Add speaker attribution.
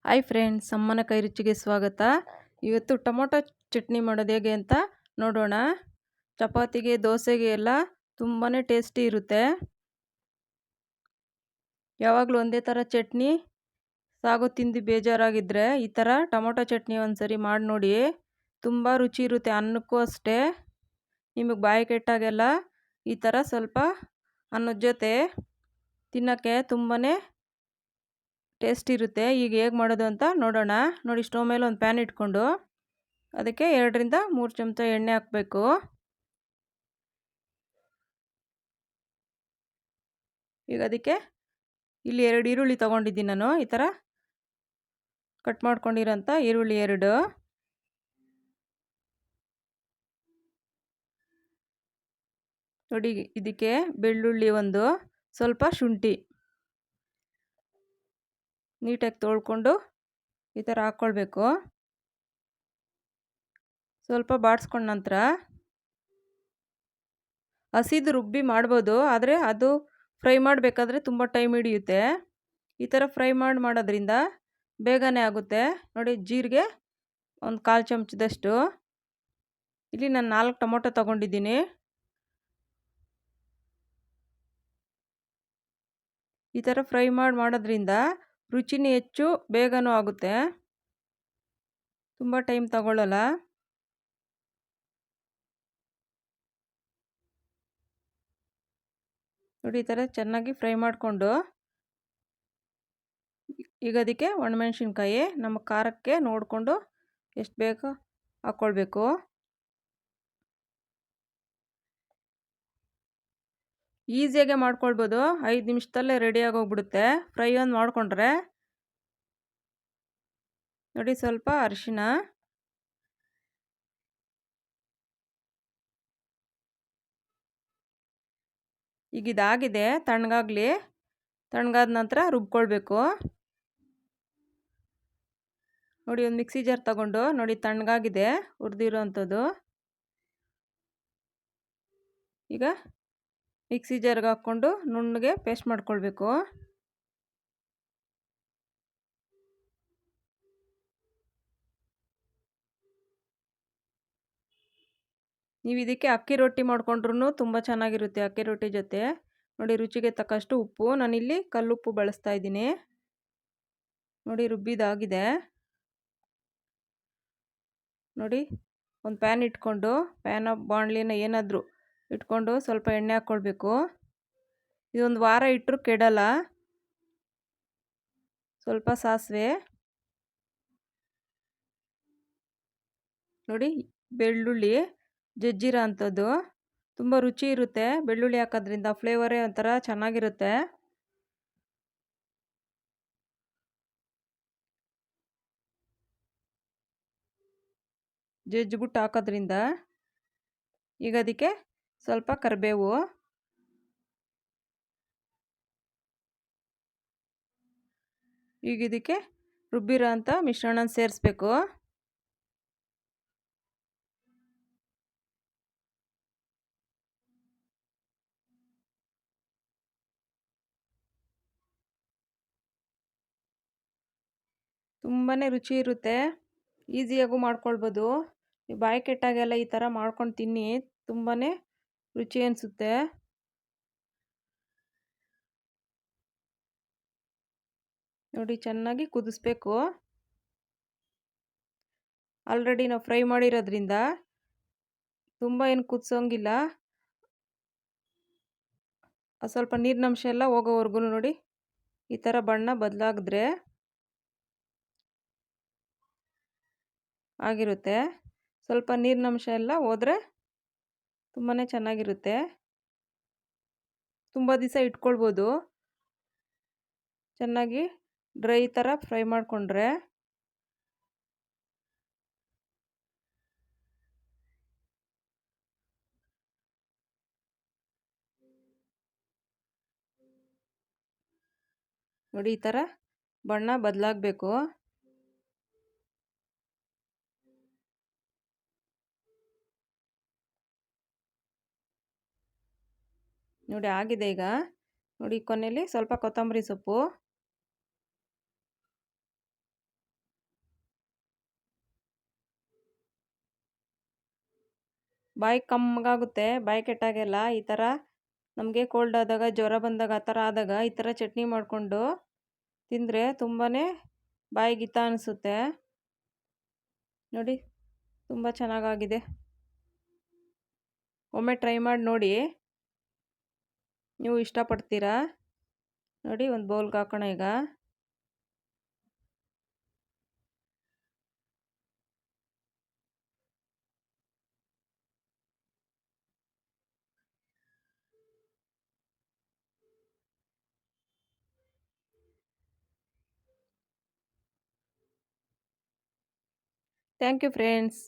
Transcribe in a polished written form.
Speaker 1: Hi friends, ಅಮ್ಮನ ಕೈ ರುಚಿಗೆ ಸ್ವಾಗತ. ಇವತ್ತು ಟೊಮೊಟೊ ಚಟ್ನಿ ಮಾಡೋದು ಹೇಗೆ ಅಂತ ನೋಡೋಣ. ಚಪಾತಿಗೆ, ದೋಸೆಗೆ ಎಲ್ಲ ತುಂಬಾ ಟೇಸ್ಟಿ ಇರುತ್ತೆ. ಯಾವಾಗಲೂ ಒಂದೇ ಥರ ಚಟ್ನಿ ಸಾಗು ತಿಂದು ಬೇಜಾರಾಗಿದ್ದರೆ ಈ ಥರ ಟೊಮೊಟೊ ಚಟ್ನಿ ಒಂದ್ಸರಿ ಮಾಡಿ ನೋಡಿ. ತುಂಬ ರುಚಿ ಇರುತ್ತೆ. ಅನ್ನಕ್ಕೂ ಅಷ್ಟೇ. ನಿಮಗೆ ಬಾಯಿ ಕೆಟ್ಟಾಗೆಲ್ಲ ಈ ಥರ ಸ್ವಲ್ಪ ಅನ್ನದ ಜೊತೆ ತಿನ್ನೋಕ್ಕೆ ತುಂಬಾ ಟೇಸ್ಟ್ ಇರುತ್ತೆ. ಈಗ ಹೇಗೆ ಮಾಡೋದು ಅಂತ ನೋಡೋಣ. ನೋಡಿ, ಸ್ಟವ್ ಮೇಲೆ ಒಂದು ಪ್ಯಾನ್ ಇಟ್ಕೊಂಡು ಅದಕ್ಕೆ 2ರಿಂದ 3 ಚಮಚ ಎಣ್ಣೆ ಹಾಕಬೇಕು. ಈಗ ಅದಕ್ಕೆ ಇಲ್ಲಿ 2 ಈರುಳ್ಳಿ ತೊಗೊಂಡಿದ್ದೀನಿ ನಾನು. ಈ ಥರ ಕಟ್ ಮಾಡ್ಕೊಂಡಿರೋಂಥ ಈರುಳ್ಳಿ 2. ನೋಡಿ, ಇದಕ್ಕೆ ಬೆಳ್ಳುಳ್ಳಿ 1, ಸ್ವಲ್ಪ ಶುಂಠಿ ನೀಟಾಗಿ ತೊಳ್ಕೊಂಡು ಈ ಥರ ಹಾಕ್ಕೊಳ್ಬೇಕು. ಸ್ವಲ್ಪ ಬಾಡಿಸ್ಕೊಂಡ ನಂತರ ಹಸಿದು ರುಬ್ಬಿ ಮಾಡ್ಬೋದು, ಆದರೆ ಅದು ಫ್ರೈ ಮಾಡಬೇಕಾದ್ರೆ ತುಂಬ ಟೈಮ್ ಹಿಡಿಯುತ್ತೆ. ಈ ಥರ ಫ್ರೈ ಮಾಡೋದ್ರಿಂದ ಬೇಗನೆ ಆಗುತ್ತೆ. ನೋಡಿ, ಜೀರಿಗೆ ಒಂದು 1/4 ಚಮಚದಷ್ಟು. ಇಲ್ಲಿ ನಾನು 4 ಟೊಮೊಟೊ ತೊಗೊಂಡಿದ್ದೀನಿ. ಈ ಥರ ಫ್ರೈ ಮಾಡೋದ್ರಿಂದ ರುಚಿನೇ ಹೆಚ್ಚು, ಬೇಗನೂ ಆಗುತ್ತೆ, ತುಂಬ ಟೈಮ್ ತಗೊಳ್ಳಲ್ಲ. ನೋಡಿ, ಈ ಥರ ಚೆನ್ನಾಗಿ ಫ್ರೈ ಮಾಡಿಕೊಂಡು ಈಗ ಅದಕ್ಕೆ ಒಣಮೆಣ್ಸಿನ್ಕಾಯಿ ನಮ್ಮ ಖಾರಕ್ಕೆ ನೋಡಿಕೊಂಡು ಎಷ್ಟು ಬೇಕೋ ಹಾಕ್ಕೊಳ್ಬೇಕು. ಈಸಿಯಾಗೆ ಮಾಡ್ಕೊಳ್ಬೋದು, 5 ನಿಮಿಷದಲ್ಲೇ ರೆಡಿಯಾಗಿ ಹೋಗ್ಬಿಡುತ್ತೆ ಫ್ರೈ ಒಂದು ಮಾಡಿಕೊಂಡ್ರೆ. ನೋಡಿ, ಸ್ವಲ್ಪ ಅರಿಶಿನ, ಈಗ ಇದಾಗಿದೆ, ತಣ್ಣಗಾಗಲಿ. ತಣ್ಣಗಾದ ನಂತರ ರುಬ್ಕೊಳ್ಬೇಕು. ನೋಡಿ, ಒಂದು ಮಿಕ್ಸಿ ಜಾರ್ ತಗೊಂಡು ನೋಡಿ, ತಣ್ಣಗಾಗಿದೆ ಹುರಿದಿರೋ ಅಂಥದ್ದು. ಈಗ ಮಿಕ್ಸಿ ಜಾರ್ಗೆ ಹಾಕ್ಕೊಂಡು ನುಣ್ಣಗೆ ಪೇಸ್ಟ್ ಮಾಡ್ಕೊಳ್ಬೇಕು. ನೀವು ಇದಕ್ಕೆ ಅಕ್ಕಿ ರೊಟ್ಟಿ ಮಾಡ್ಕೊಂಡ್ರೂ ತುಂಬ ಚೆನ್ನಾಗಿರುತ್ತೆ. ಅಕ್ಕಿ ರೊಟ್ಟಿ ಜೊತೆ ನೋಡಿ, ರುಚಿಗೆ ತಕ್ಕಷ್ಟು ಉಪ್ಪು, ನಾನಿಲ್ಲಿ ಕಲ್ಲುಪ್ಪು ಬಳಸ್ತಾ ಇದ್ದೀನಿ. ನೋಡಿ, ರುಬ್ಬಿದಾಗಿದೆ. ನೋಡಿ, ಒಂದು ಪ್ಯಾನ್ ಇಟ್ಕೊಂಡು, ಬಾಣಲಿನ ಏನಾದರೂ ಇಟ್ಕೊಂಡು ಸ್ವಲ್ಪ ಎಣ್ಣೆ ಹಾಕ್ಕೊಳ್ಬೇಕು. ಇದೊಂದು ವಾರ ಇಟ್ಟರು ಕೆಡಲ್ಲ. ಸ್ವಲ್ಪ ಸಾಸಿವೆ, ನೋಡಿ, ಬೆಳ್ಳುಳ್ಳಿ ಜಜ್ಜಿರೋ ಅಂಥದ್ದು. ತುಂಬ ರುಚಿ ಇರುತ್ತೆ ಬೆಳ್ಳುಳ್ಳಿ ಹಾಕೋದ್ರಿಂದ, ಫ್ಲೇವರೇ ಒಂಥರ ಚೆನ್ನಾಗಿರುತ್ತೆ. ಜಜ್ಜಿಬಿಟ್ಟು ಹಾಕೋದ್ರಿಂದ. ಈಗ ಅದಕ್ಕೆ ಸ್ವಲ್ಪ ಕರಿಬೇವು, ಈಗ ಇದಕ್ಕೆ ರುಬ್ಬಿರೋ ಅಂಥ ಮಿಶ್ರಣ ಸೇರಿಸ್ಬೇಕು. ತುಂಬಾ ರುಚಿ ಇರುತ್ತೆ, ಈಸಿಯಾಗೂ ಮಾಡ್ಕೊಳ್ಬೋದು. ಬಾಯಿ ಕೆಟ್ಟಾಗೆಲ್ಲ ಈ ಥರ ಮಾಡ್ಕೊಂಡು ತಿನ್ನಿ, ತುಂಬಾ ರುಚಿ ಅನಿಸುತ್ತೆ. ನೋಡಿ, ಚೆನ್ನಾಗಿ ಕುದಿಸ್ಬೇಕು. ಆಲ್ರೆಡಿ ನಾವು ಫ್ರೈ ಮಾಡಿರೋದ್ರಿಂದ ತುಂಬ ಏನು ಕುದಿಸೋಂಗಿಲ್ಲ. ಸ್ವಲ್ಪ ನೀರಿನಂಶ ಎಲ್ಲ ಹೋಗೋವರೆಗೂ ನೋಡಿ, ಈ ಥರ ಬಣ್ಣ ಬದಲಾಗಿದ್ರೆ ಆಗಿರುತ್ತೆ. ಸ್ವಲ್ಪ ನೀರಿನಂಶ ಎಲ್ಲ ಹೋದರೆ ತುಂಬಾ ಚೆನ್ನಾಗಿರುತ್ತೆ. ತುಂಬ ದಿವಸ ಇಟ್ಕೊಳ್ಬೋದು, ಚೆನ್ನಾಗಿ ಡ್ರೈ ಥರ ಫ್ರೈ ಮಾಡಿಕೊಂಡ್ರೆ. ನೋಡಿ, ಈ ಥರ ಬಣ್ಣ ಬದಲಾಗಬೇಕು. ನೋಡಿ, ಆಗಿದೆ ಈಗ. ನೋಡಿ, ಕೊನೆಯಲ್ಲಿ ಸ್ವಲ್ಪ ಕೊತ್ತಂಬರಿ ಸೊಪ್ಪು, ಬಾಯಿ ಕಮ್ಮಗಾಗುತ್ತೆ, ಬಾಯಿ ಕೆಟ್ಟಾಗೆಲ್ಲ ಈ ಥರ ನಮಗೆ ಕೋಲ್ಡ್ ಆದಾಗ, ಜ್ವರ ಬಂದಾಗ ಆ ಥರ ಆದಾಗ ಈ ಥರ ಚಟ್ನಿ ಮಾಡಿಕೊಂಡು ತಿಂದರೆ ತುಂಬಾ ಬಾಯಿಗೆ ಹಿತ ಅನಿಸುತ್ತೆ. ನೋಡಿ ತುಂಬ ಚೆನ್ನಾಗಾಗಿದೆ. ಒಮ್ಮೆ ಟ್ರೈ ಮಾಡಿ ನೋಡಿ, ನೀವು ಇಷ್ಟಪಡ್ತೀರಾ. ನೋಡಿ ಒಂದು ಬೌಲ್ಗೆ ಹಾಕೋಣ ಈಗ. Thank you friends.